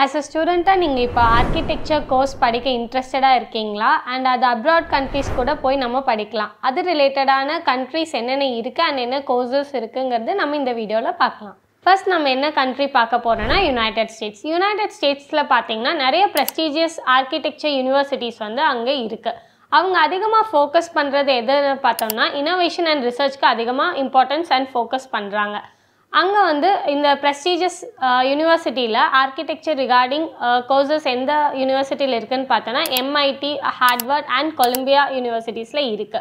As a student, நீங்க இப்போ architecture course படிக்க இன்ட்ரெஸ்டடா இருக்கீங்களா? and அது abroad countries கூட போய் நம்ம படிக்கலாம். அது ரிலேட்டடான countries என்னென்ன இருக்கு and என்ன courses இருக்குங்கிறது நம்ம இந்த வீடியோல பார்க்கலாம். First நம்ம என்ன country பார்க்க போறோம்னா United States. United Statesல பாத்தீங்கன்னா நிறைய prestigious architecture universities வந்து அங்க இருக்கு. அவங்க அதிகமா ஃபோக்கஸ் பண்றது எதுன்னு பார்த்தோம்னா innovation and researchக்கு அதிகமா importance and focus பண்றாங்க. அங்க வந்து இந்த prestigious universityல architecture regarding courses எந்த universityல இருக்குன்னு பார்த்தனா MIT, Harvard and Columbia universitiesல இருக்கு.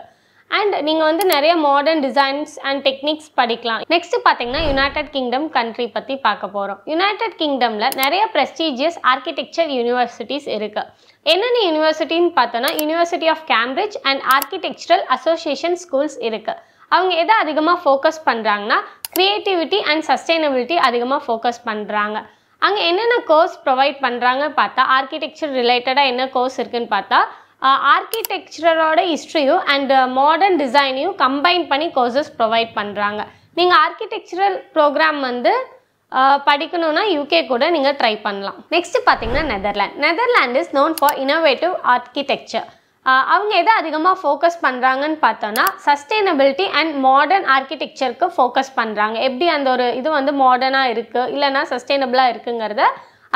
And நீங்க வந்து நிறைய modern designs and techniques படிக்கலாம். Next பாத்தீங்கன்னா United Kingdom country பத்தி பார்க்க போறோம். United Kingdomல நிறைய prestigious architecture universities இருக்கு. என்னென்ன யூனிவர்சிட்டின்னு பார்த்தோன்னா University of Cambridge and Architectural Association schools இருக்கு. அவங்க எதை அதிகமாக ஃபோக்கஸ் பண்ணுறாங்கன்னா creativity and sustainability அதிகமாக ஃபோக்கஸ் பண்ணுறாங்க. அங்கே என்னென்ன கோர்ஸ் ப்ரொவைட் பண்ணுறாங்க பார்த்தா ஆர்கிடெக்சர் ரிலேட்டடாக என்ன கோர்ஸ் இருக்குன்னு பார்த்தா ஆர்கிடெக்சரோட ஹிஸ்ட்ரியும் அண்ட் மாடர்ன் டிசைனையும் கம்பைன் பண்ணி கோர்சஸ் ப்ரொவைட் பண்ணுறாங்க. நீங்கள் ஆர்கிடெக்சரல் ப்ரோக்ராம் வந்து படிக்கணும்னா யூகே கூட நீங்கள் ட்ரை பண்ணலாம். நெக்ஸ்ட் பார்த்தீங்கன்னா Netherland is known for innovative architecture. அவங்க எதை அதிகமாக ஃபோக்கஸ் பண்ணுறாங்கன்னு பார்த்தோன்னா சஸ்டெயினபிலிட்டி அண்ட் மாடர்ன் ஆர்கிடெக்சருக்கு ஃபோக்கஸ் பண்ணுறாங்க. எப்படி அந்த ஒரு இது வந்து மாடர்னாக இருக்குது இல்லைனா சஸ்டெயினபிளாக இருக்குங்கிறத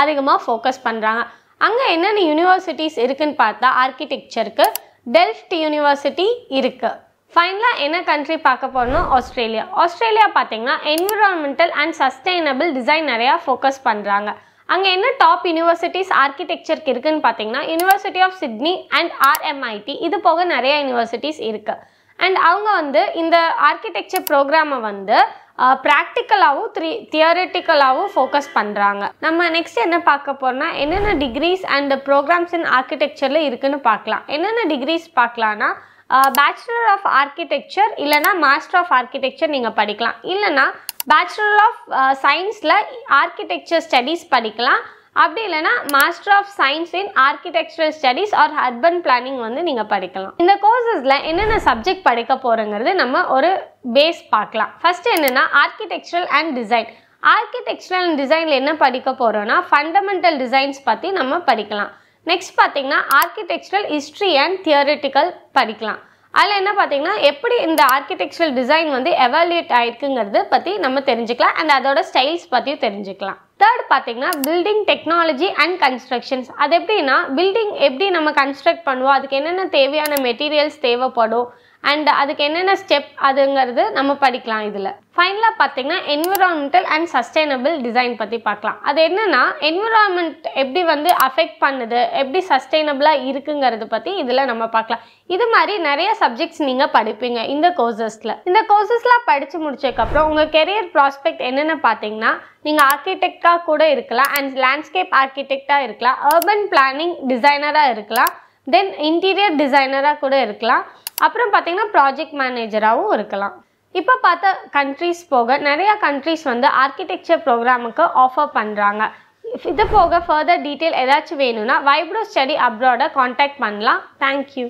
அதிகமாக ஃபோக்கஸ் பண்ணுறாங்க. அங்கே என்னென்ன யூனிவர்சிட்டிஸ் இருக்குன்னு பார்த்தா ஆர்கிடெக்சருக்கு டெல்ஃப்ட் யூனிவர்சிட்டி இருக்குது. ஃபைனலாக என்ன கண்ட்ரி பார்க்க போகிறோம்னா ஆஸ்திரேலியா பார்த்தீங்கன்னா என்விரான்மெண்டல் அண்ட் சஸ்டெயினபிள் டிசைன் நிறையா ஃபோக்கஸ் பண்ணுறாங்க. அங்கே என்ன டாப் யூனிவர்சிட்டிஸ் ஆர்கிடெக்சருக்கு இருக்குன்னு பார்த்தீங்கன்னா university of Sydney and RMIT, இது போக நிறைய யூனிவர்சிட்டிஸ் இருக்குது. அண்ட் அவங்க வந்து இந்த ஆர்கிடெக்சர் ப்ரோக்ராமை வந்து ப்ராக்டிக்கலாகவும் தியரிட்டிக்கலாகவும் ஃபோக்கஸ் பண்ணுறாங்க. நம்ம நெக்ஸ்ட் என்ன பார்க்க போகிறோம்னா என்னென்ன டிகிரிஸ் அண்ட் ப்ரோக்ராம்ஸ் இன் ஆர்கிடெக்சரில் இருக்குன்னு பார்க்கலாம். என்னென்ன டிகிரிஸ் பார்க்கலான்னா பேச்சுலர் ஆஃப் ஆர்கிடெக்சர் இல்லைனா மாஸ்டர் ஆஃப் ஆர்கிடெக்சர் நீங்கள் படிக்கலாம். இல்லைனா பேச்சுலர் ஆஃப் சயின்ஸில் ஆர்கிடெக்சர் ஸ்டடீஸ் படிக்கலாம். அப்படி இல்லைனா master of science in architectural studies or urban planning வந்து நீங்கள் படிக்கலாம். இந்த கோர்சஸில் என்னென்ன சப்ஜெக்ட் படிக்க போகிறோங்கிறது நம்ம ஒரு பேஸ் பார்க்கலாம். ஃபர்ஸ்ட் என்னென்னா architectural and design. Architectural and டிசைனில் என்ன படிக்க போகிறோன்னா ஃபண்டமெண்டல் டிசைன்ஸ் பற்றி நம்ம படிக்கலாம். நெக்ஸ்ட் பார்த்தீங்கன்னா ஆர்கிடெக்சரல் ஹிஸ்ட்ரி அண்ட் தியரிட்டிக்கல் படிக்கலாம். அதில் என்ன பார்த்தீங்கன்னா எப்படி இந்த ஆர்கிடெக்சரல் டிசைன் வந்து எவாலுவேட் ஆயிருக்குங்கிறது பற்றி நம்ம தெரிஞ்சுக்கலாம் அண்ட் அதோட ஸ்டைல்ஸ் பற்றியும் தெரிஞ்சுக்கலாம். தேர்ட் பார்த்தீங்கன்னா பில்டிங் டெக்னாலஜி அண்ட் கன்ஸ்ட்ரக்ஷன்ஸ். அது எப்படின்னா பில்டிங் எப்படி நம்ம கன்ஸ்ட்ரக்ட் பண்ணுவோம், அதுக்கு என்னென்ன தேவையான மெட்டீரியல்ஸ் தேவைப்படும் அண்ட் அதுக்கு என்னென்ன ஸ்டெப் அதுங்கிறது நம்ம படிக்கலாம். இதில் ஃபைனலாக பார்த்தீங்கன்னா என்விரான்மெண்டல் அண்ட் சஸ்டைனபிள் டிசைன் பற்றி பார்க்கலாம். அது என்னென்னா என்விரான்மெண்ட் எப்படி வந்து அஃபெக்ட் பண்ணுது, எப்படி சஸ்டைனபிளாக இருக்குங்கிறது பற்றி இதில் நம்ம பார்க்கலாம். இது மாதிரி நிறைய சப்ஜெக்ட்ஸ் நீங்கள் படிப்பீங்க இந்த கோர்சஸில். இந்த கோர்சஸ்லாம் படித்து முடிச்சதுக்கப்புறம் உங்கள் கெரியர் ப்ராஸ்பெக்ட் என்னென்னு பார்த்தீங்கன்னா நீங்கள் ஆர்கிடெக்டாக கூட இருக்கலாம் அண்ட் லேண்ட்ஸ்கேப் ஆர்கிடெக்டாக இருக்கலாம், அர்பன் பிளானிங் டிசைனராக இருக்கலாம், தென் இன்டீரியர் டிசைனராக கூட இருக்கலாம், அப்புறம் பார்த்தீங்கன்னா ப்ராஜெக்ட் மேனேஜராகவும் இருக்கலாம். இப்போ பார்த்த கண்ட்ரிஸ் போக நிறைய கண்ட்ரிஸ் வந்து ஆர்கிடெக்சர் ப்ரோக்ராமுக்கு ஆஃபர் பண்ணுறாங்க. இது போக ஃபர்தர் டீட்டெயில் ஏதாச்சும் வேணும்னா வைப்ரோ ஸ்டடி அப்ராடை காண்டாக்ட் பண்ணலாம். தேங்க்யூ.